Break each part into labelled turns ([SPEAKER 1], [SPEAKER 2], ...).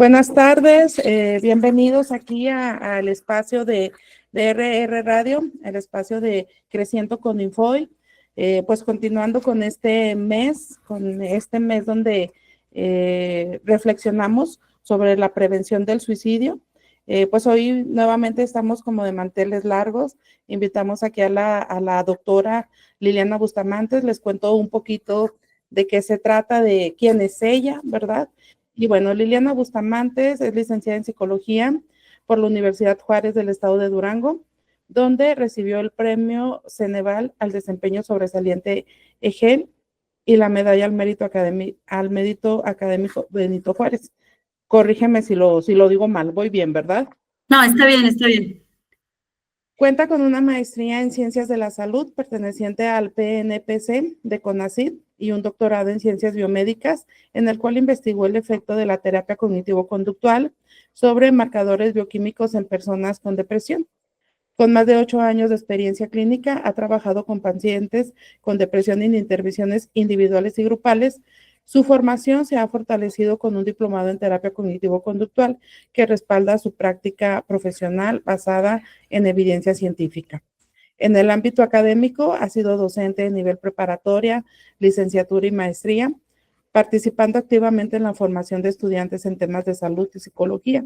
[SPEAKER 1] Buenas tardes, bienvenidos aquí al espacio de RR Radio, el espacio de Creciendo con Infoy. Pues continuando con este mes donde reflexionamos sobre la prevención del suicidio. Pues hoy nuevamente estamos como de manteles largos. Invitamos aquí a la doctora Liliana Bustamante. Les cuento un poquito de qué se trata, de quién es ella, ¿verdad? Y bueno, Liliana Bustamante es licenciada en psicología por la Universidad Juárez del Estado de Durango, donde recibió el premio Ceneval al desempeño sobresaliente EGEL y la medalla al mérito académico Benito Juárez. Corrígeme si lo digo mal, voy bien, ¿verdad?
[SPEAKER 2] No, está bien, está bien.
[SPEAKER 1] Cuenta con una maestría en Ciencias de la Salud perteneciente al PNPC de CONACYT y un doctorado en Ciencias Biomédicas, en el cual investigó el efecto de la terapia cognitivo-conductual sobre marcadores bioquímicos en personas con depresión. Con más de 8 años de experiencia clínica, ha trabajado con pacientes con depresión en intervenciones individuales y grupales. Su formación se ha fortalecido con un diplomado en terapia cognitivo-conductual que respalda su práctica profesional basada en evidencia científica. En el ámbito académico, ha sido docente de nivel preparatoria, licenciatura y maestría, participando activamente en la formación de estudiantes en temas de salud y psicología.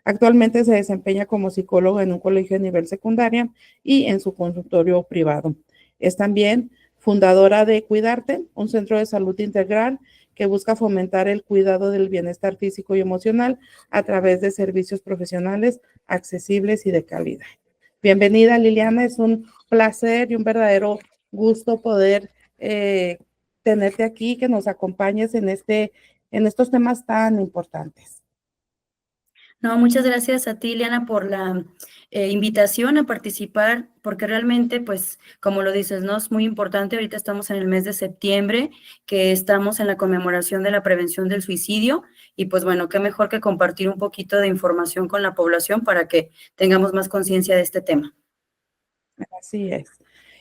[SPEAKER 1] Actualmente se desempeña como psicólogo en un colegio de nivel secundaria y en su consultorio privado. Es también fundadora de Cuidarte, un centro de salud integral que busca fomentar el cuidado del bienestar físico y emocional a través de servicios profesionales accesibles y de calidad. Bienvenida, Liliana, es un placer y un verdadero gusto poder tenerte aquí, que nos acompañes en estos temas tan importantes.
[SPEAKER 2] No, muchas gracias a ti, Liana, por la invitación a participar, porque realmente, pues, como lo dices, ¿no? Es muy importante. Ahorita estamos en el mes de septiembre, que estamos en la conmemoración de la prevención del suicidio, y pues bueno, qué mejor que compartir un poquito de información con la población para que tengamos más conciencia de este tema.
[SPEAKER 1] Así es.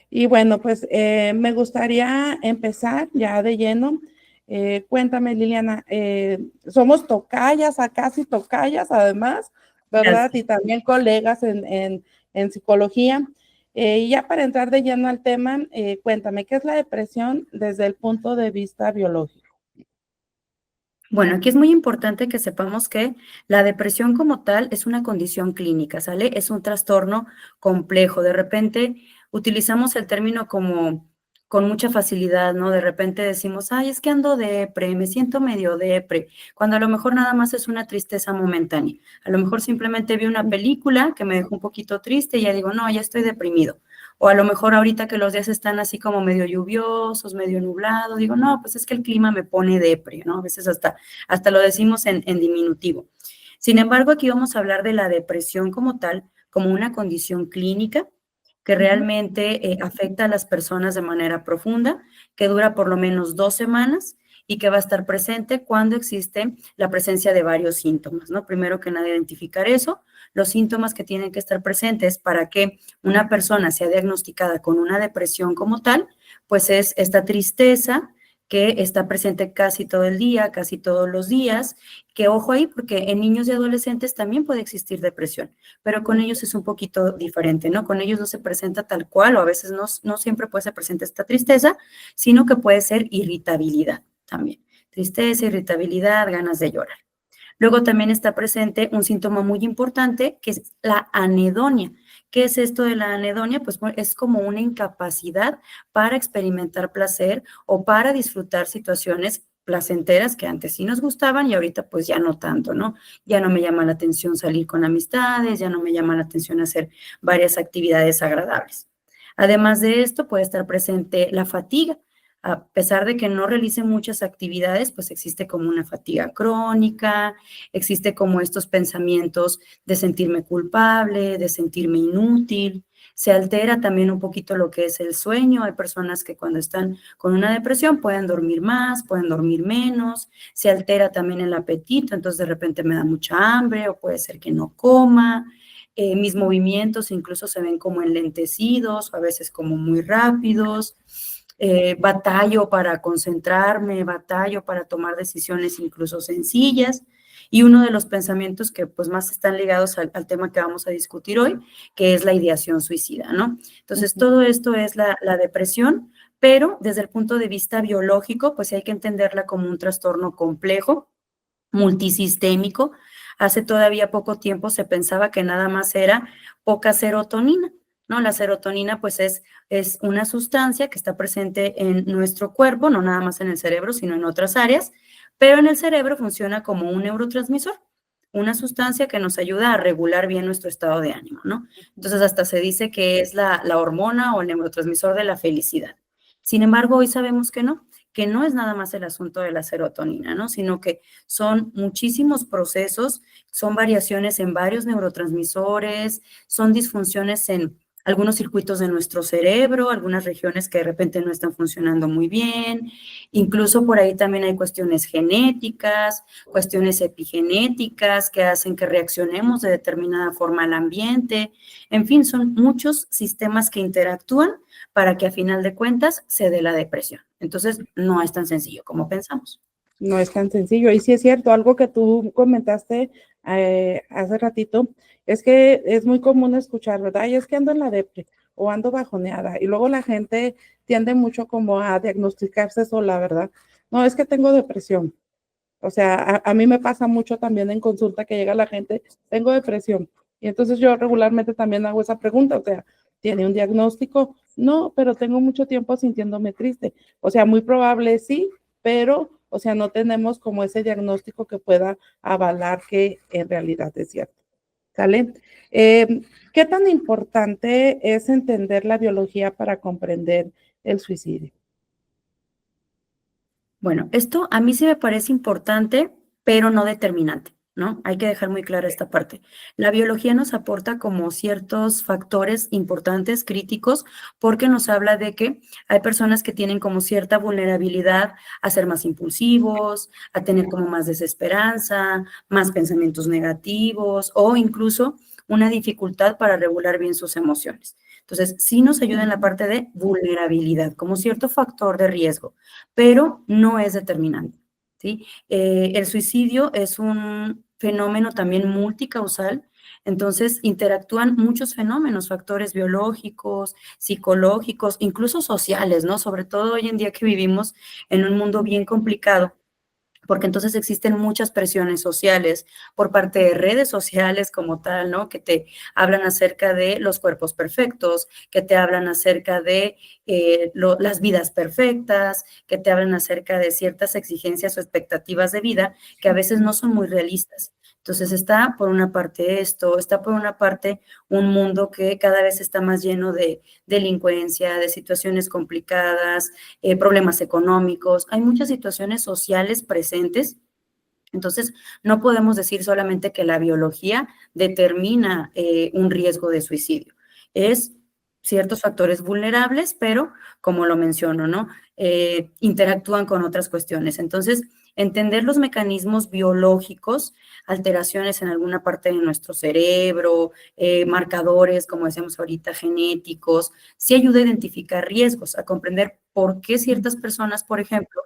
[SPEAKER 1] Y bueno, pues me gustaría empezar ya de lleno. Cuéntame, Liliana, somos tocayas, casi tocayas además, ¿verdad?
[SPEAKER 2] Gracias.
[SPEAKER 1] Y también colegas en psicología. Y ya para entrar de lleno al tema, cuéntame, ¿qué es la depresión desde el punto de vista biológico?
[SPEAKER 2] Bueno, aquí es muy importante que sepamos que la depresión como tal es una condición clínica, ¿sale? Es un trastorno complejo. De repente utilizamos el término como con mucha facilidad, ¿no? De repente decimos, ay, es que ando depre, me siento medio depre, cuando a lo mejor nada más es una tristeza momentánea. A lo mejor simplemente vi una película que me dejó un poquito triste y ya digo, no, ya estoy deprimido. O a lo mejor ahorita que los días están así como medio lluviosos, medio nublados, digo, no, pues es que el clima me pone depre, ¿no? A veces hasta lo decimos en diminutivo. Sin embargo, aquí vamos a hablar de la depresión como tal, como una condición clínica que realmente afecta a las personas de manera profunda, que dura por lo menos 2 semanas y que va a estar presente cuando existe la presencia de varios síntomas, ¿no? Primero que nada, identificar eso, los síntomas que tienen que estar presentes para que una persona sea diagnosticada con una depresión como tal, pues es esta tristeza que está presente casi todo el día, casi todos los días, que ojo ahí, porque en niños y adolescentes también puede existir depresión, pero con ellos es un poquito diferente, ¿no? Con ellos no se presenta tal cual, o a veces no siempre puede ser presente esta tristeza, sino que puede ser irritabilidad también. Tristeza, irritabilidad, ganas de llorar. Luego también está presente un síntoma muy importante que es la anedonia. ¿Qué es esto de la anedonia? Pues es como una incapacidad para experimentar placer o para disfrutar situaciones placenteras que antes sí nos gustaban y ahorita pues ya no tanto, ¿no? Ya no me llama la atención salir con amistades, ya no me llama la atención hacer varias actividades agradables. Además de esto puede estar presente la fatiga. A pesar de que no realice muchas actividades, pues existe como una fatiga crónica, existe como estos pensamientos de sentirme culpable, de sentirme inútil. Se altera también un poquito lo que es el sueño. Hay personas que cuando están con una depresión pueden dormir más, pueden dormir menos. Se altera también el apetito, entonces de repente me da mucha hambre o puede ser que no coma. Mis movimientos incluso se ven como enlentecidos, a veces como muy rápidos. Batallo para concentrarme, batallo para tomar decisiones incluso sencillas. y uno de los pensamientos que pues más están ligados al tema que vamos a discutir hoy, que es la ideación suicida, ¿no? Entonces, todo esto es la depresión, pero desde el punto de vista biológico, pues hay que entenderla como un trastorno complejo, multisistémico. Hace todavía poco tiempo se pensaba que nada más era poca serotonina, ¿no? La serotonina pues es una sustancia que está presente en nuestro cuerpo, no nada más en el cerebro, sino en otras áreas, pero en el cerebro funciona como un neurotransmisor, una sustancia que nos ayuda a regular bien nuestro estado de ánimo, ¿no? Entonces hasta se dice que es la hormona o el neurotransmisor de la felicidad. Sin embargo, hoy sabemos que no es nada más el asunto de la serotonina, ¿no? Sino que son muchísimos procesos, son variaciones en varios neurotransmisores, son disfunciones en algunos circuitos de nuestro cerebro, algunas regiones que de repente no están funcionando muy bien, incluso por ahí también hay cuestiones genéticas, cuestiones epigenéticas que hacen que reaccionemos de determinada forma al ambiente, en fin, son muchos sistemas que interactúan para que a final de cuentas se dé la depresión. Entonces, no es tan sencillo como pensamos.
[SPEAKER 1] No es tan sencillo. Y sí es cierto, algo que tú comentaste hace ratito, es que es muy común escuchar, ¿verdad? Y es que ando en la depre o ando bajoneada. Y luego la gente tiende mucho como a diagnosticarse sola, ¿verdad? No, es que tengo depresión. O sea, a mí me pasa mucho también en consulta que llega la gente, tengo depresión. Y entonces yo regularmente también hago esa pregunta, o sea, ¿tiene un diagnóstico? No, pero tengo mucho tiempo sintiéndome triste. O sea, muy probable sí, pero, o sea, no tenemos como ese diagnóstico que pueda avalar que en realidad es cierto. ¿Sale? ¿Qué tan importante es entender la biología para comprender el suicidio?
[SPEAKER 2] Bueno, esto a mí sí me parece importante, pero no determinante, ¿no? Hay que dejar muy clara esta parte. La biología nos aporta como ciertos factores importantes, críticos, porque nos habla de que hay personas que tienen como cierta vulnerabilidad a ser más impulsivos, a tener como más desesperanza, más pensamientos negativos o incluso una dificultad para regular bien sus emociones. Entonces, sí nos ayuda en la parte de vulnerabilidad, como cierto factor de riesgo, pero no es determinante, ¿sí? El suicidio es un fenómeno también multicausal, entonces interactúan muchos fenómenos, factores biológicos, psicológicos, incluso sociales, ¿no? Sobre todo hoy en día que vivimos en un mundo bien complicado, porque entonces existen muchas presiones sociales por parte de redes sociales como tal, ¿no? Que te hablan acerca de los cuerpos perfectos, que te hablan acerca de las vidas perfectas, que te hablan acerca de ciertas exigencias o expectativas de vida que a veces no son muy realistas. Entonces está por una parte esto, está por una parte un mundo que cada vez está más lleno de delincuencia, de situaciones complicadas, problemas económicos, hay muchas situaciones sociales presentes. Entonces, no podemos decir solamente que la biología determina un riesgo de suicidio. Es ciertos factores vulnerables, pero como lo menciono, ¿no? Interactúan con otras cuestiones. Entonces, entender los mecanismos biológicos, alteraciones en alguna parte de nuestro cerebro, marcadores, como decíamos ahorita, genéticos, sí ayuda a identificar riesgos, a comprender por qué ciertas personas, por ejemplo,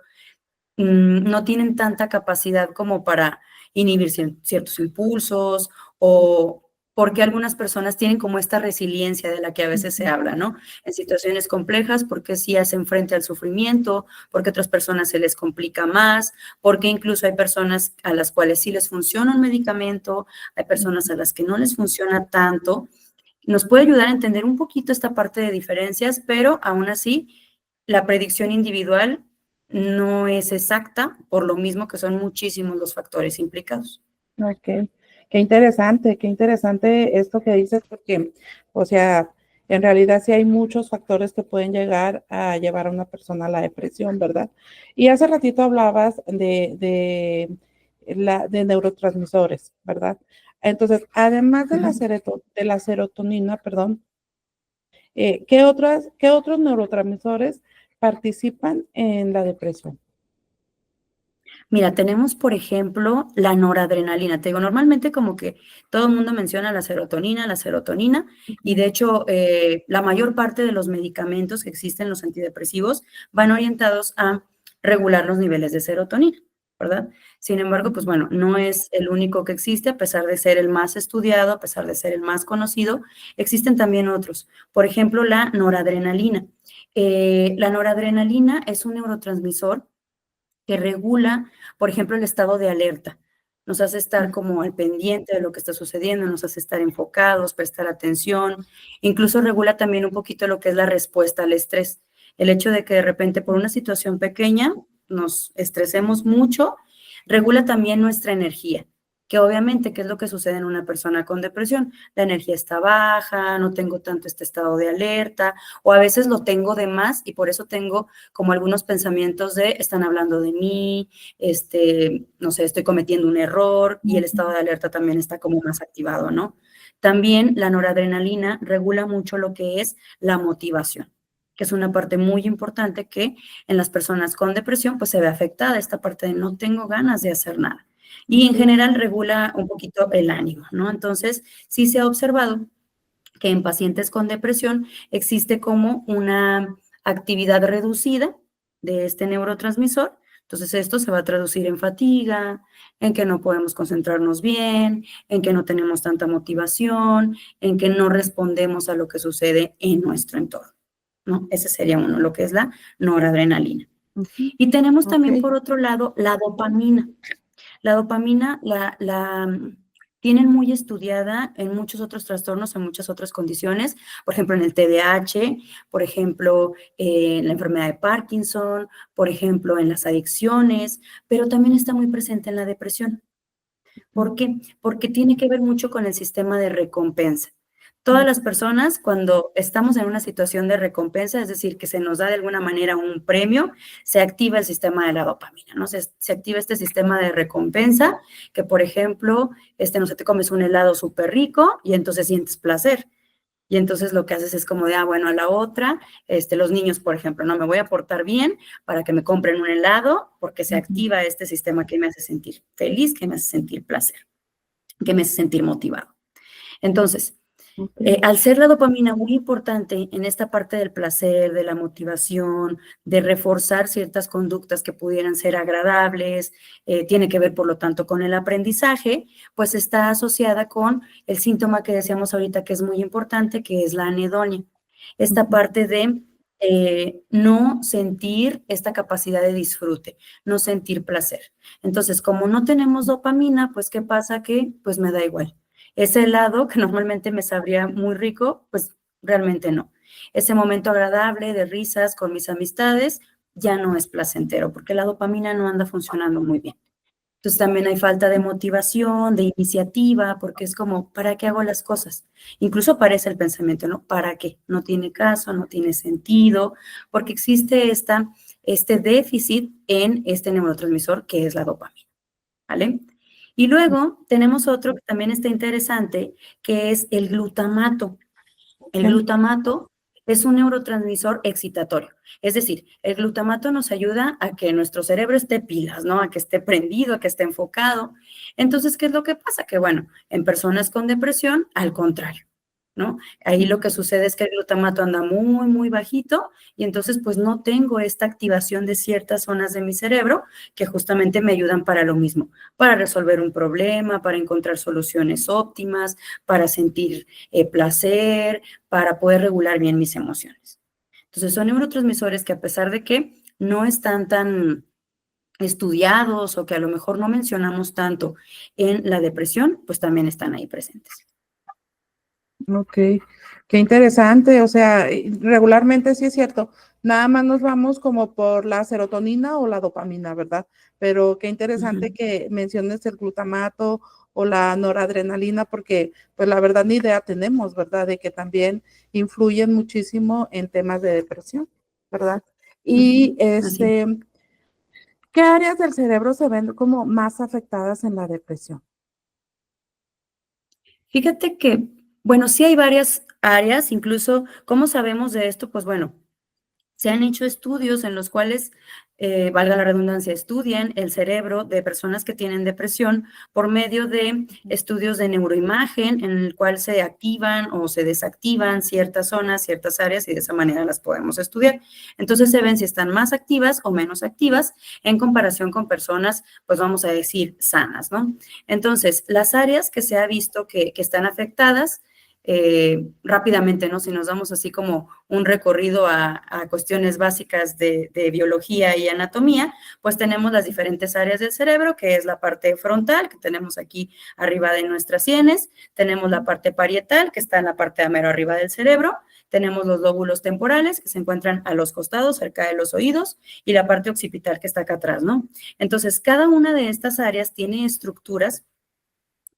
[SPEAKER 2] no tienen tanta capacidad como para inhibir ciertos impulsos o porque algunas personas tienen como esta resiliencia de la que a veces se habla, ¿no? En situaciones complejas, porque sí hacen frente al sufrimiento, porque a otras personas se les complica más, porque incluso hay personas a las cuales sí les funciona un medicamento, hay personas a las que no les funciona tanto. Nos puede ayudar a entender un poquito esta parte de diferencias, pero aún así la predicción individual no es exacta, por lo mismo que son muchísimos los factores implicados.
[SPEAKER 1] Ok, qué interesante esto que dices, porque, o sea, en realidad sí hay muchos factores que pueden llegar a llevar a una persona a la depresión, ¿verdad? Y hace ratito hablabas de neurotransmisores, ¿verdad? Entonces, además de de la serotonina, perdón, qué otros neurotransmisores participan en la depresión?
[SPEAKER 2] Mira, tenemos, por ejemplo, la noradrenalina. Te digo, normalmente como que todo el mundo menciona la serotonina, y de hecho la mayor parte de los medicamentos que existen, los antidepresivos, van orientados a regular los niveles de serotonina. ¿verdad? Sin embargo, pues bueno, no es el único que existe, a pesar de ser el más estudiado, a pesar de ser el más conocido, existen también otros. Por ejemplo, la noradrenalina. La noradrenalina es un neurotransmisor que regula, por ejemplo, el estado de alerta. Nos hace estar como al pendiente de lo que está sucediendo, nos hace estar enfocados, prestar atención, incluso regula también un poquito lo que es la respuesta al estrés. El hecho de que de repente por una situación pequeña nos estresemos mucho, regula también nuestra energía, que obviamente, ¿qué es lo que sucede en una persona con depresión? La energía está baja, no tengo tanto este estado de alerta, o a veces lo tengo de más y por eso tengo como algunos pensamientos de están hablando de mí, no sé, estoy cometiendo un error y el estado de alerta también está como más activado, ¿no? También la noradrenalina regula mucho lo que es la motivación, que es una parte muy importante que en las personas con depresión pues se ve afectada, esta parte de no tengo ganas de hacer nada. Y en general regula un poquito el ánimo, ¿no? Entonces, sí se ha observado que en pacientes con depresión existe como una actividad reducida de este neurotransmisor. Entonces, esto se va a traducir en fatiga, en que no podemos concentrarnos bien, en que no tenemos tanta motivación, en que no respondemos a lo que sucede en nuestro entorno, ¿no? Ese sería uno, lo que es la noradrenalina. Y tenemos también, por otro lado, la dopamina. La dopamina tienen muy estudiada en muchos otros trastornos, en muchas otras condiciones, por ejemplo, en el TDAH, por ejemplo, en la enfermedad de Parkinson, por ejemplo, en las adicciones, pero también está muy presente en la depresión. ¿Por qué? Porque tiene que ver mucho con el sistema de recompensa. Todas las personas, cuando estamos en una situación de recompensa, es decir, que se nos da de alguna manera un premio, se activa el sistema de la dopamina, ¿no? Se activa este sistema de recompensa, que por ejemplo, no sé, te comes un helado súper rico y entonces sientes placer. Y entonces lo que haces es como de, bueno, a la otra, los niños, por ejemplo, no me voy a portar bien para que me compren un helado porque se activa este sistema que me hace sentir feliz, que me hace sentir placer, que me hace sentir motivado. Entonces, al ser la dopamina muy importante en esta parte del placer, de la motivación, de reforzar ciertas conductas que pudieran ser agradables, tiene que ver, por lo tanto, con el aprendizaje, pues está asociada con el síntoma que decíamos ahorita que es muy importante, que es la anedonia. Esta parte de no sentir esta capacidad de disfrute, no sentir placer. Entonces, como no tenemos dopamina, pues, ¿qué pasa? Que, pues, me da igual. Ese helado que normalmente me sabría muy rico, pues realmente no. Ese momento agradable de risas con mis amistades ya no es placentero porque la dopamina no anda funcionando muy bien. Entonces también hay falta de motivación, de iniciativa, porque es como, ¿para qué hago las cosas? Incluso aparece el pensamiento, ¿no? ¿Para qué? No tiene caso, no tiene sentido, porque existe este déficit en este neurotransmisor que es la dopamina, ¿vale? Y luego tenemos otro que también está interesante, que es el glutamato. El glutamato es un neurotransmisor excitatorio. Es decir, el glutamato nos ayuda a que nuestro cerebro esté pilas, ¿no? A que esté prendido, a que esté enfocado. Entonces, ¿qué es lo que pasa? Que bueno, en personas con depresión, al contrario, ¿no? Ahí lo que sucede es que el glutamato anda muy, muy bajito y entonces pues no tengo esta activación de ciertas zonas de mi cerebro que justamente me ayudan para lo mismo, para resolver un problema, para encontrar soluciones óptimas, para sentir placer, para poder regular bien mis emociones. Entonces son neurotransmisores que a pesar de que no están tan estudiados o que a lo mejor no mencionamos tanto en la depresión, pues también están ahí presentes.
[SPEAKER 1] Ok, qué interesante. O sea, regularmente sí es cierto. Nada más nos vamos como por la serotonina o la dopamina, ¿verdad? Pero qué interesante que menciones el glutamato o la noradrenalina, porque pues la verdad ni idea tenemos, ¿verdad? De que también influyen muchísimo en temas de depresión, ¿verdad? Y ¿qué áreas del cerebro se ven como más afectadas en la depresión?
[SPEAKER 2] Fíjate que, bueno, sí hay varias áreas, incluso, ¿cómo sabemos de esto? Pues bueno, se han hecho estudios en los cuales valga la redundancia, estudien el cerebro de personas que tienen depresión por medio de estudios de neuroimagen en el cual se activan o se desactivan ciertas zonas, ciertas áreas y de esa manera las podemos estudiar. Entonces se ven si están más activas o menos activas en comparación con personas, pues vamos a decir, sanas, ¿no? Entonces, las áreas que se ha visto que están afectadas, rápidamente, ¿no? Si nos damos así como un recorrido a cuestiones básicas de biología y anatomía, pues tenemos las diferentes áreas del cerebro, que es la parte frontal, que tenemos aquí arriba de nuestras sienes, tenemos la parte parietal, que está en la parte de mero arriba del cerebro, tenemos los lóbulos temporales, que se encuentran a los costados, cerca de los oídos, y la parte occipital, que está acá atrás, ¿no? Entonces, cada una de estas áreas tiene estructuras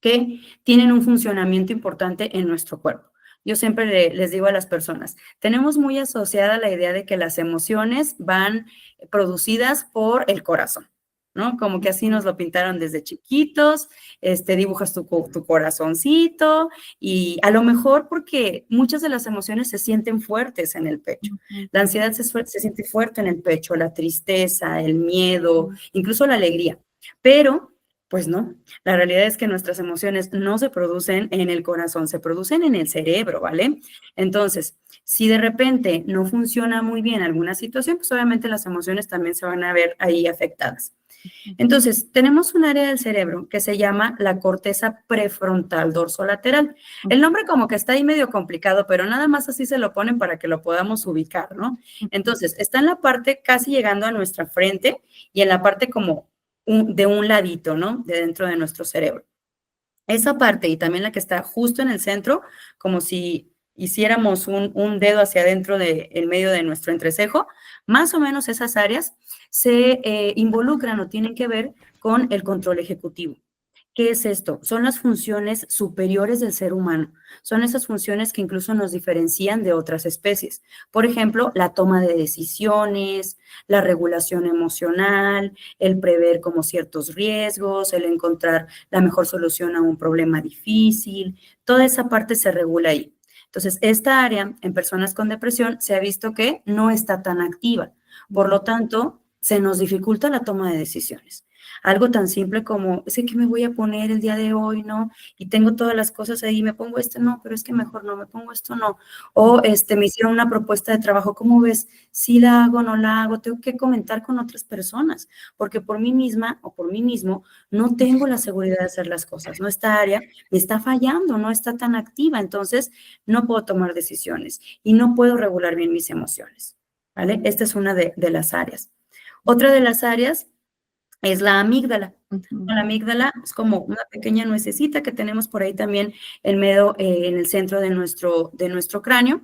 [SPEAKER 2] que tienen un funcionamiento importante en nuestro cuerpo. Yo siempre les digo a las personas, tenemos muy asociada la idea de que las emociones van producidas por el corazón, ¿no? Como que así nos lo pintaron desde chiquitos, dibujas tu corazoncito y a lo mejor porque muchas de las emociones se sienten fuertes en el pecho. La ansiedad se siente fuerte en el pecho, la tristeza, el miedo, incluso la alegría, pero pues no, la realidad es que nuestras emociones no se producen en el corazón, se producen en el cerebro, ¿vale? Entonces, si de repente no funciona muy bien alguna situación, pues obviamente las emociones también se van a ver ahí afectadas. Entonces, tenemos un área del cerebro que se llama la corteza prefrontal dorsolateral. El nombre como que está ahí medio complicado, pero nada más así se lo ponen para que lo podamos ubicar, ¿no? Entonces, está en la parte casi llegando a nuestra frente y en la parte como de un ladito, ¿no? De dentro de nuestro cerebro. Esa parte y también la que está justo en el centro, como si hiciéramos un dedo hacia adentro del medio de nuestro entrecejo, más o menos esas áreas se involucran o tienen que ver con el control ejecutivo. ¿Qué es esto? Son las funciones superiores del ser humano. Son esas funciones que incluso nos diferencian de otras especies. Por ejemplo, la toma de decisiones, la regulación emocional, el prever como ciertos riesgos, el encontrar la mejor solución a un problema difícil. Toda esa parte se regula ahí. Entonces, esta área en personas con depresión se ha visto que no está tan activa. Por lo tanto, se nos dificulta la toma de decisiones. Algo tan simple como, es que me voy a poner el día de hoy, ¿no? Y tengo todas las cosas ahí, me pongo esto, no, pero es que mejor no, me pongo esto, no. O me hicieron una propuesta de trabajo, ¿cómo ves? ¿Sí la hago, no la hago? Tengo que comentar con otras personas, porque por mí misma o por mí mismo no tengo la seguridad de hacer las cosas, ¿no? Esta área me está fallando, no está tan activa, entonces no puedo tomar decisiones y no puedo regular bien mis emociones, ¿vale? Esta es una de las áreas. Otra de las áreas es la amígdala. La amígdala es como una pequeña nuececita que tenemos por ahí también en medio, en el centro de nuestro cráneo.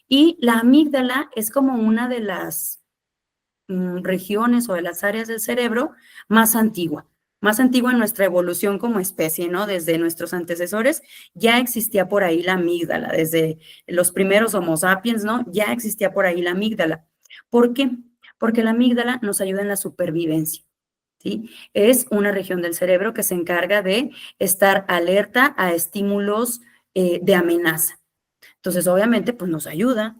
[SPEAKER 2] Y la amígdala es como una de las regiones o de las áreas del cerebro más antigua en nuestra evolución como especie, ¿no? Desde nuestros antecesores ya existía por ahí la amígdala, desde los primeros Homo sapiens, ¿no? Ya existía por ahí la amígdala. ¿Por qué? Porque la amígdala nos ayuda en la supervivencia. ¿Sí? Es una región del cerebro que se encarga de estar alerta a estímulos de amenaza. Entonces, obviamente, pues nos ayuda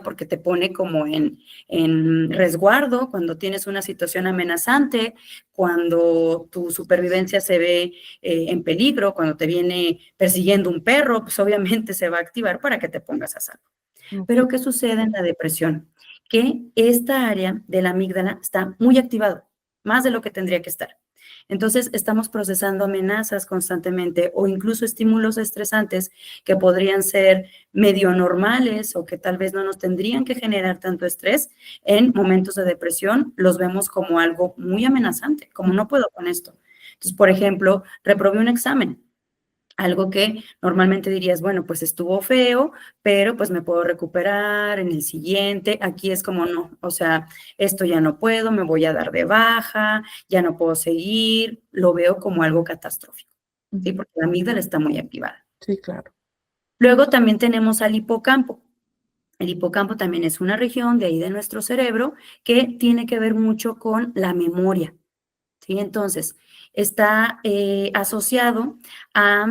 [SPEAKER 2] porque te pone como en resguardo cuando tienes una situación amenazante, cuando tu supervivencia se ve en peligro, cuando te viene persiguiendo un perro, pues obviamente se va a activar para que te pongas a salvo. Pero, ¿qué sucede en la depresión? Que esta área de la amígdala está muy activada, más de lo que tendría que estar. Entonces, estamos procesando amenazas constantemente o incluso estímulos estresantes que podrían ser medio normales o que tal vez no nos tendrían que generar tanto estrés. En momentos de depresión los vemos como algo muy amenazante, como no puedo con esto. Entonces, por ejemplo, reprobé un examen. Algo que normalmente dirías, bueno, pues estuvo feo, pero pues me puedo recuperar en el siguiente. Aquí es como no, o sea, esto ya no puedo, me voy a dar de baja, ya no puedo seguir, lo veo como algo catastrófico, ¿sí? Porque la amígdala está muy activada.
[SPEAKER 1] Sí, claro.
[SPEAKER 2] Luego también tenemos al hipocampo. El hipocampo también es una región de ahí de nuestro cerebro que tiene que ver mucho con la memoria, ¿sí? Entonces, está asociado a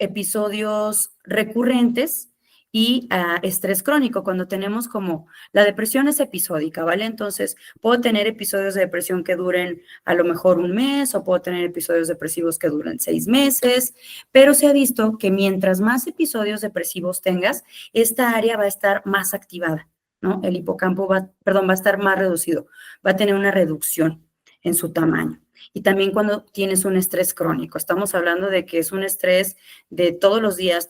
[SPEAKER 2] episodios recurrentes y estrés crónico, cuando tenemos como, la depresión es episódica, ¿vale? Entonces, puedo tener episodios de depresión que duren a lo mejor un mes o puedo tener episodios depresivos que duren 6 meses, pero se ha visto que mientras más episodios depresivos tengas, esta área va a estar más activada, ¿no? El hipocampo va a estar más reducido, va a tener una reducción en su tamaño. Y también cuando tienes un estrés crónico, estamos hablando de que es un estrés de todos los días.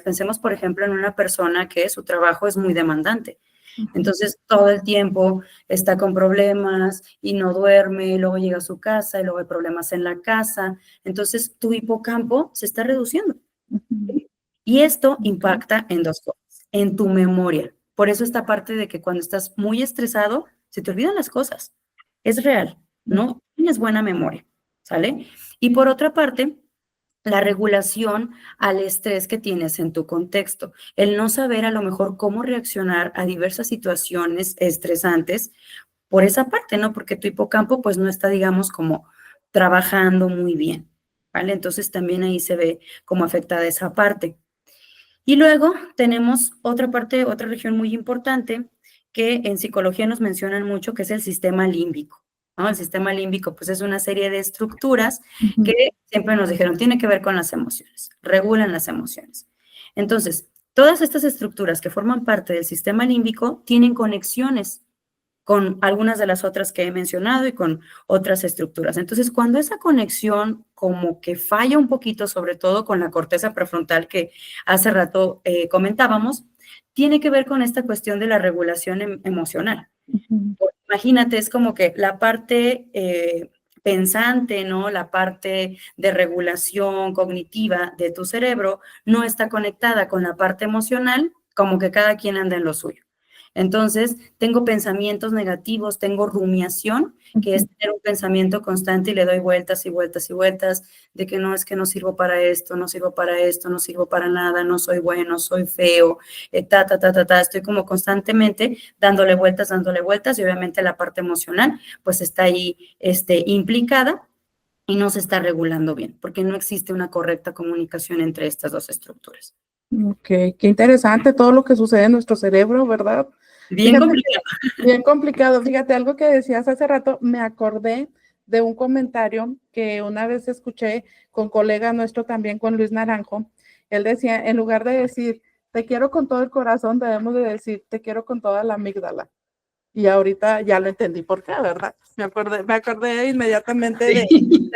[SPEAKER 2] Pensemos, por ejemplo, en una persona que su trabajo es muy demandante. Entonces, todo el tiempo está con problemas y no duerme, y luego llega a su casa y luego hay problemas en la casa. Entonces, tu hipocampo se está reduciendo. Y esto impacta en 2 cosas, en tu memoria. Por eso esta parte de que cuando estás muy estresado, se te olvidan las cosas. Es real, no tienes buena memoria, ¿sale? Y por otra parte, la regulación al estrés que tienes en tu contexto, el no saber a lo mejor cómo reaccionar a diversas situaciones estresantes por esa parte, ¿no? Porque tu hipocampo pues no está, digamos, como trabajando muy bien, ¿vale? Entonces también ahí se ve cómo afectada esa parte. Y luego tenemos otra parte, otra región muy importante que en psicología nos mencionan mucho, que es el sistema límbico, ¿no? El sistema límbico, pues es una serie de estructuras que siempre nos dijeron, tiene que ver con las emociones, regulan las emociones. Entonces, todas estas estructuras que forman parte del sistema límbico tienen conexiones con algunas de las otras que he mencionado y con otras estructuras. Entonces, cuando esa conexión como que falla un poquito, sobre todo con la corteza prefrontal que hace rato comentábamos, tiene que ver con esta cuestión de la regulación emocional. Imagínate, es como que la parte pensante, ¿no? La parte de regulación cognitiva de tu cerebro no está conectada con la parte emocional, como que cada quien anda en lo suyo. Entonces, tengo pensamientos negativos, tengo rumiación, que es tener un pensamiento constante y le doy vueltas y vueltas y vueltas de que no, es que no sirvo para esto, no sirvo para esto, no sirvo para nada, no soy bueno, soy feo, estoy como constantemente dándole vueltas y obviamente la parte emocional pues está ahí implicada y no se está regulando bien, porque no existe una correcta comunicación entre estas 2 estructuras.
[SPEAKER 1] Ok, qué interesante todo lo que sucede en nuestro cerebro, ¿verdad?
[SPEAKER 2] Bien complicado.
[SPEAKER 1] Bien complicado. Fíjate, algo que decías hace rato, me acordé de un comentario que una vez escuché con colega nuestro también, con Luis Naranjo. Él decía, en lugar de decir, te quiero con todo el corazón, debemos de decir, te quiero con toda la amígdala. Y ahorita ya lo entendí por qué, ¿verdad? Me acordé inmediatamente de